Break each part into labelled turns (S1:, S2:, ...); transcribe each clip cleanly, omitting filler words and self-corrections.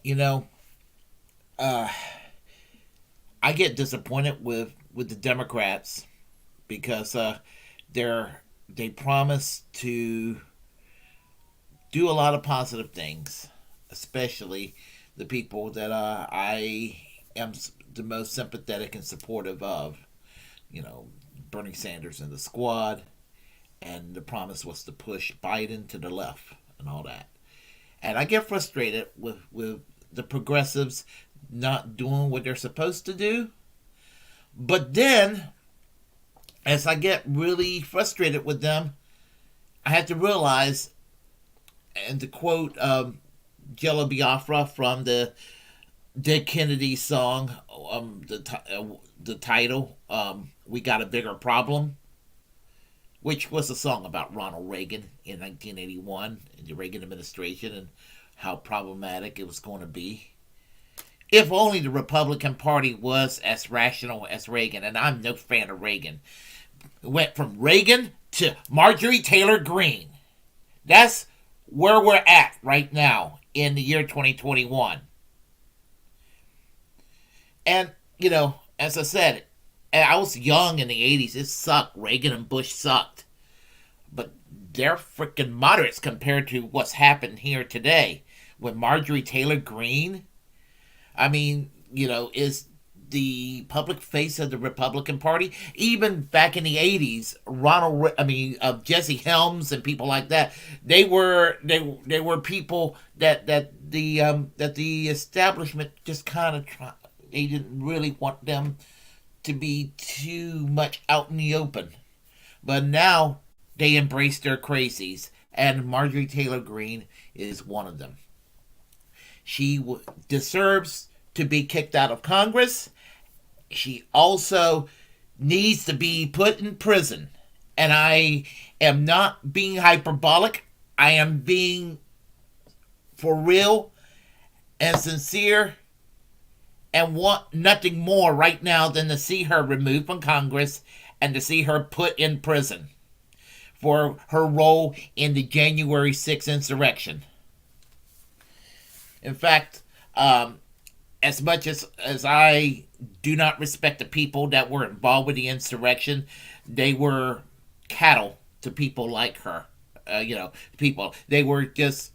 S1: you know, uh, I get disappointed with the Democrats because they promise to do a lot of positive things, especially the people that I am the most sympathetic and supportive of. You know, Bernie Sanders and the squad, and the promise was to push Biden to the left and all that. And I get frustrated with the progressives not doing what they're supposed to do. But then, as I get really frustrated with them, I have to realize, and to quote Jello Biafra from the Dead Kennedy song, the title, "We Got a Bigger Problem," which was a song about Ronald Reagan in 1981 in the Reagan administration and how problematic it was going to be. If only the Republican Party was as rational as Reagan, and I'm no fan of Reagan. It went from Reagan to Marjorie Taylor Greene. That's where we're at right now in the year 2021. And, as I said, I was young in the 80s. It sucked. Reagan and Bush sucked. But they're freaking moderates compared to what's happened here today. With Marjorie Taylor Greene, is the public face of the Republican Party. Even back in the 80s, Jesse Helms and people like that, they were people that the establishment just kind of they didn't really want them to be too much out in the open. But now they embrace their crazies, and Marjorie Taylor Greene is one of them. She deserves to be kicked out of Congress. She also needs to be put in prison. And I am not being hyperbolic. I am being for real and sincere, and want nothing more right now than to see her removed from Congress and to see her put in prison for her role in the January 6th insurrection. In fact, as much as I do not respect the people that were involved with the insurrection, they were cattle to people like her. People. They were just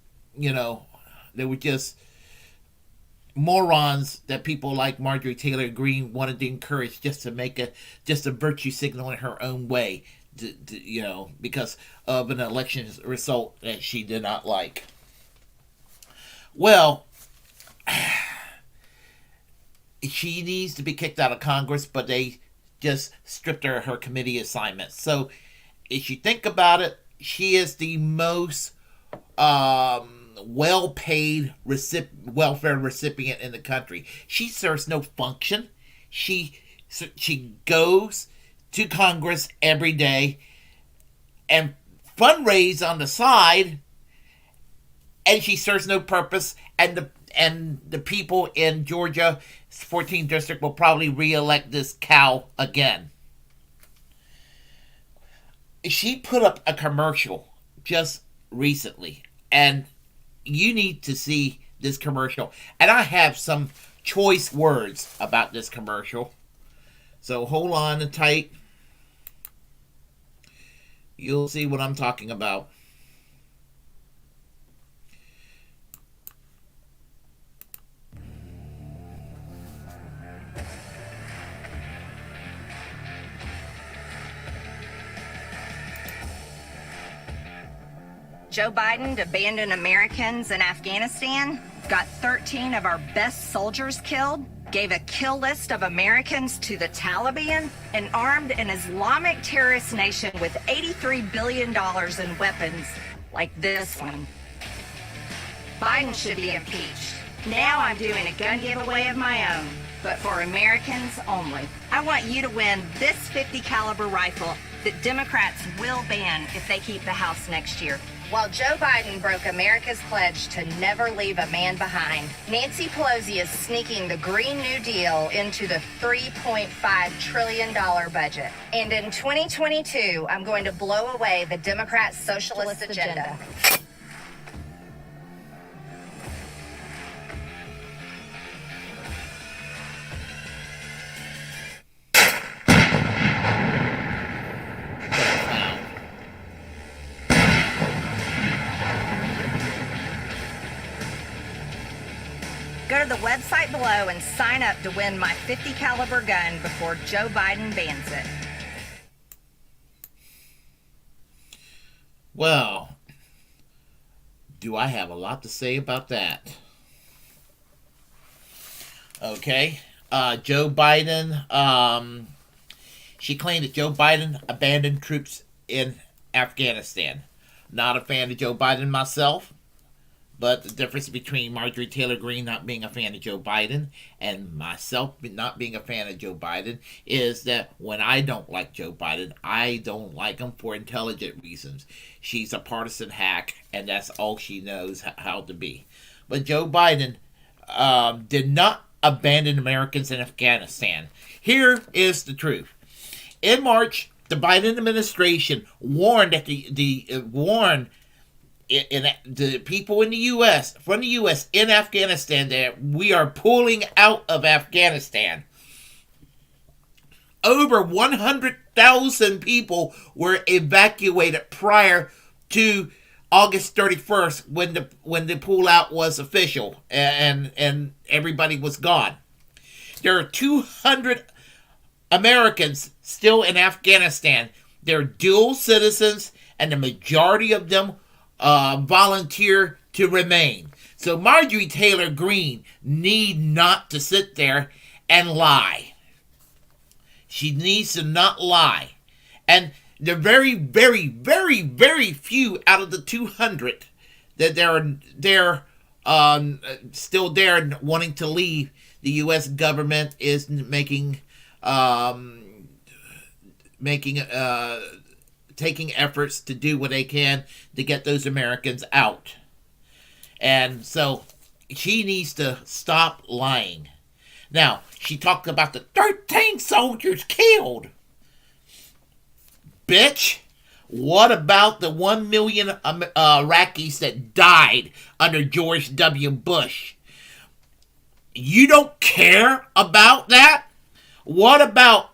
S1: morons that people like Marjorie Taylor Greene wanted to encourage just to make a virtue signal in her own way, because of an election result that she did not like. Well, she needs to be kicked out of Congress, but they just stripped her committee assignments. So, if you think about it, she is the most well-paid welfare recipient in the country. She serves no function. She goes to Congress every day and fundraise on the side, and she serves no purpose. And the people in Georgia's 14th district will probably re-elect this cow again. She put up a commercial just recently, and you need to see this commercial. And I have some choice words about this commercial. So hold on tight. You'll see what I'm talking about.
S2: Joe Biden abandoned Americans in Afghanistan, got 13 of our best soldiers killed, gave a kill list of Americans to the Taliban, and armed an Islamic terrorist nation with $83 billion in weapons like this one. Biden should be impeached. Now I'm doing a gun giveaway of my own, but for Americans only. I want you to win this .50 caliber rifle that Democrats will ban if they keep the House next year. While Joe Biden broke America's pledge to never leave a man behind, Nancy Pelosi is sneaking the Green New Deal into the $3.5 trillion budget. And in 2022, I'm going to blow away the Democrats' socialist agenda. Go to the website below and sign up to win my .50 caliber gun before Joe Biden bans it.
S1: Well, do I have a lot to say about that? Okay. Joe Biden, she claimed that Joe Biden abandoned troops in Afghanistan. Not a fan of Joe Biden myself, but the difference between Marjorie Taylor Greene not being a fan of Joe Biden and myself not being a fan of Joe Biden is that when I don't like Joe Biden, I don't like him for intelligent reasons. She's a partisan hack, and that's all she knows how to be. But Joe Biden did not abandon Americans in Afghanistan. Here is the truth. In March, the Biden administration warned that warned the people in the U.S. from the U.S. in Afghanistan that we are pulling out of Afghanistan. Over 100,000 people were evacuated prior to August 31st when the pullout was official and everybody was gone. There are 200 Americans still in Afghanistan. They're dual citizens, and the majority of them volunteer to remain. So Marjorie Taylor Greene need not to sit there and lie. She needs to not lie. And the very, very, very, very few out of the 200 that they're still there wanting to leave, the U.S. government is taking efforts to do what they can to get those Americans out. And so she needs to stop lying. Now, she talked about the 13 soldiers killed. Bitch, what about the 1 million Iraqis that died under George W. Bush? You don't care about that? What about,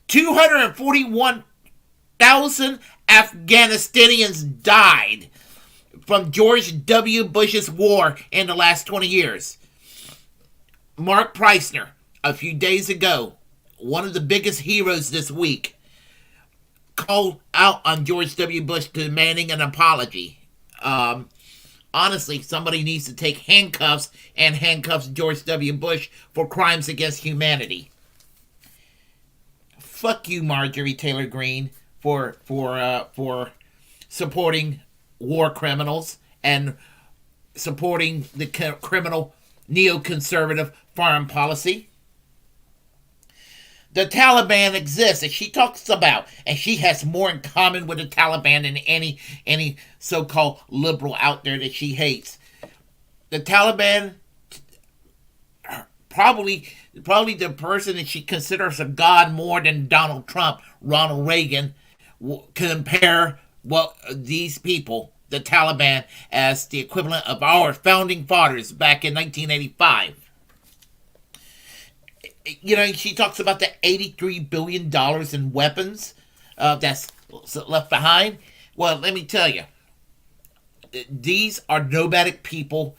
S1: 241,000 Afghanistanians died from George W. Bush's war in the last 20 years. Mark Preissner, a few days ago, one of the biggest heroes this week, called out on George W. Bush demanding an apology. Honestly, somebody needs to take handcuffs and handcuffs George W. Bush for crimes against humanity. Fuck you, Marjorie Taylor Greene, for supporting war criminals and supporting the criminal neoconservative foreign policy. The Taliban exists, and she talks about, and she has more in common with the Taliban than any so-called liberal out there that she hates. The Taliban, probably the person that she considers a god more than Donald Trump, Ronald Reagan, compare these people, the Taliban, as the equivalent of our founding fathers back in 1985. She talks about the $83 billion in weapons that's left behind. Well, let me tell you, these are nomadic people.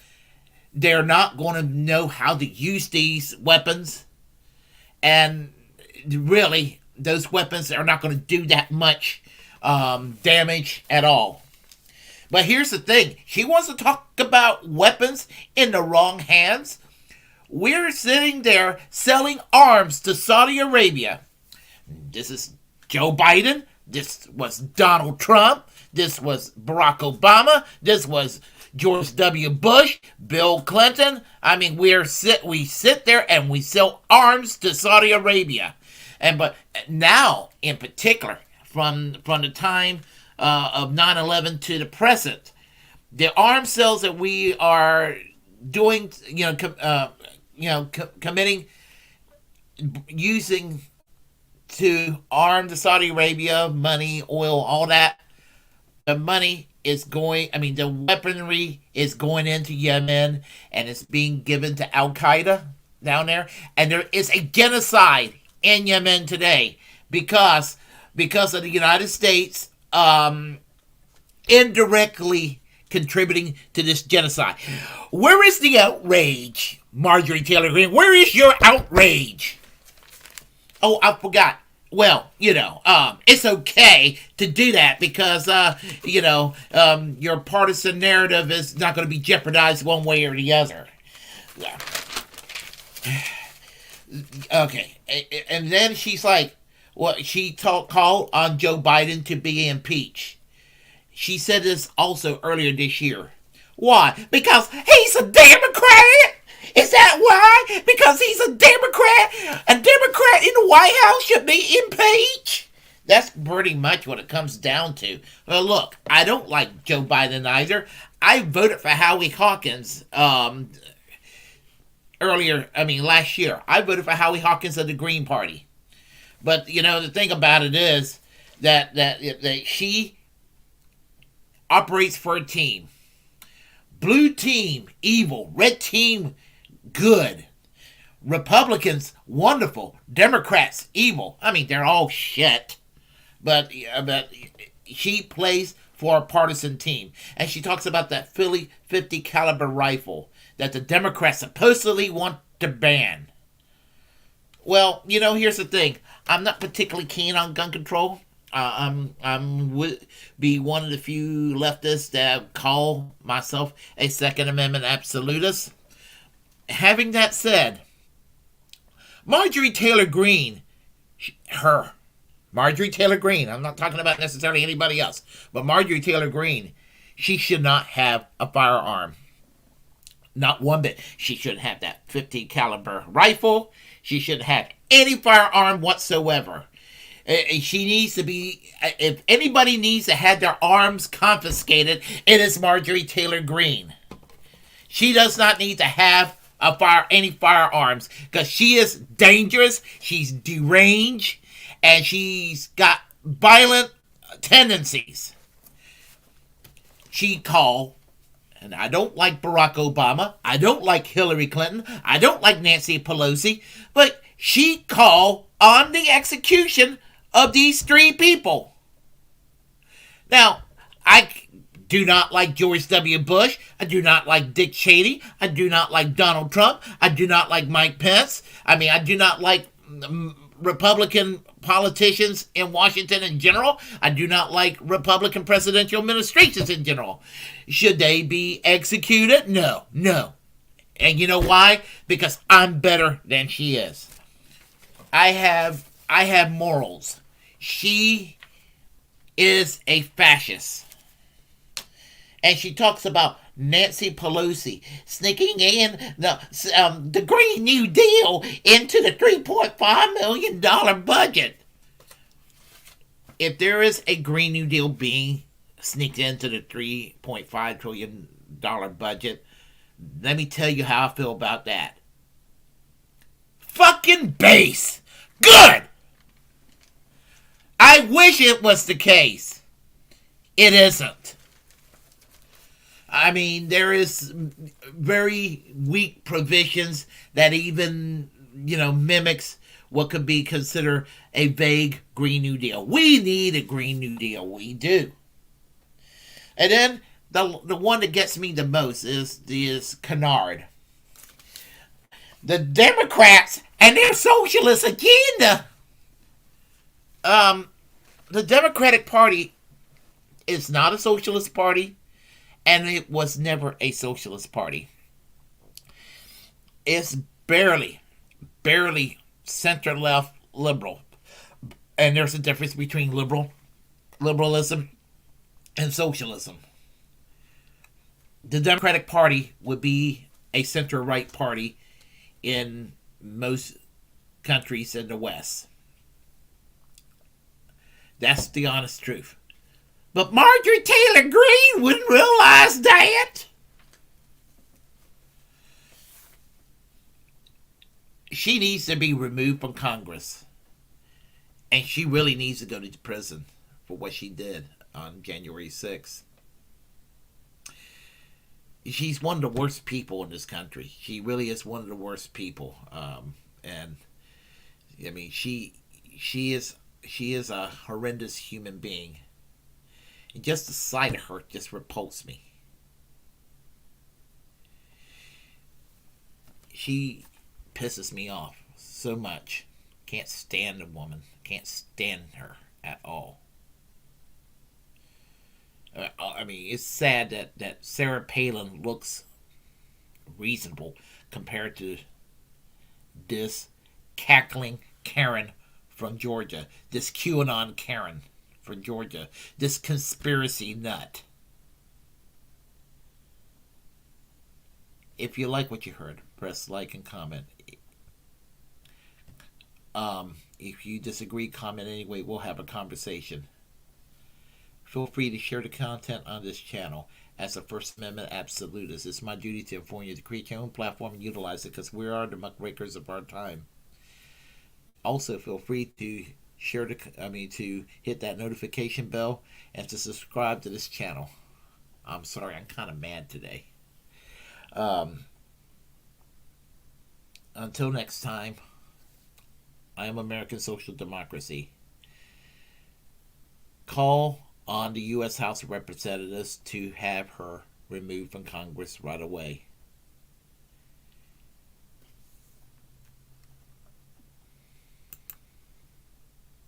S1: They're not going to know how to use these weapons. And really, those weapons are not going to do that much damage at all. But here's the thing. She wants to talk about weapons in the wrong hands. We're sitting there selling arms to Saudi Arabia. This is Joe Biden. This was Donald Trump. This was Barack Obama. This was George W. Bush, Bill Clinton. I mean, we sit there and we sell arms to Saudi Arabia. But now, in particular, from the time of 9/11 to the present, the arms sales that we are doing, committing, using to arm the Saudi Arabia, money, oil, all that, the weaponry is going into Yemen, and it's being given to Al-Qaeda down there. And there is a genocide in Yemen today because of the United States indirectly contributing to this genocide. Where is the outrage, Marjorie Taylor Greene? Where is your outrage? Oh, I forgot. Well, it's okay to do that because, your partisan narrative is not going to be jeopardized one way or the other. Yeah. Okay. And then she's like, she called on Joe Biden to be impeached. She said this also earlier this year. Why? Because he's a Democrat? Is that why? Because he's a Democrat? A Democrat in the White House should be impeached? That's pretty much what it comes down to. Well, look, I don't like Joe Biden either. I voted for Howie Hawkins last year. I voted for Howie Hawkins of the Green Party. But, the thing about it is that she operates for a team. Blue team, evil. Red team, good. Republicans, wonderful. Democrats, evil. I mean, they're all shit. But she plays for a partisan team. And she talks about that Philly 50 caliber rifle that the Democrats supposedly want to ban. Well, here's the thing. I'm not particularly keen on gun control. Would be one of the few leftists that call myself a Second Amendment absolutist. Having that said, Marjorie Taylor Greene, Marjorie Taylor Greene, I'm not talking about necessarily anybody else, but Marjorie Taylor Greene, she should not have a firearm. Not one bit. She shouldn't have that 50 caliber rifle. She shouldn't have any firearm whatsoever. She needs to be, if anybody needs to have their arms confiscated, it is Marjorie Taylor Greene. She does not need to have any firearms because she is dangerous, she's deranged, and she's got violent tendencies. She called, and I don't like Barack Obama, I don't like Hillary Clinton, I don't like Nancy Pelosi, but she called on the execution of these three people. Now, I do not like George W. Bush. I do not like Dick Cheney. I do not like Donald Trump. I do not like Mike Pence. I do not like Republican politicians in Washington in general. I do not like Republican presidential administrations in general. Should they be executed? No. And you know why? Because I'm better than she is. I have morals. She is a fascist. And she talks about Nancy Pelosi sneaking in the Green New Deal into the $3.5 million budget. If there is a Green New Deal being sneaked into the $3.5 trillion budget, let me tell you how I feel about that. Fucking base. Good. I wish it was the case. It isn't. There is very weak provisions that even, mimics what could be considered a vague Green New Deal. We need a Green New Deal. We do. And then the one that gets me the most is Kennard. The Democrats and their socialist agenda. The Democratic Party is not a socialist party, and it was never a socialist party. It's barely center-left liberal. And there's a difference between liberalism and socialism. The Democratic Party would be a center-right party in most countries in the West. That's the honest truth. But Marjorie Taylor Greene wouldn't realize that. She needs to be removed from Congress. And she really needs to go to prison for what she did on January 6th. She's one of the worst people in this country. She really is one of the worst people. She is a horrendous human being. And just the sight of her just repulsed me. she pisses me off so much. Can't stand the woman. Can't stand her at all. I mean, it's sad that Sarah Palin looks reasonable compared to this cackling Karen from Georgia, this QAnon Karen from Georgia, this conspiracy nut. If you like what you heard, press like and comment. If you disagree, comment anyway. We'll have a conversation. Feel free to share the content on this channel. As a First Amendment absolutist, it's my duty to inform you to create your own platform and utilize it because we are the muckrakers of our time. Also, feel free to to hit that notification bell and to subscribe to this channel. I'm sorry, I'm kind of mad today. Until next time, I am American Social Democracy. Call on the U.S. House of Representatives to have her removed from Congress right away.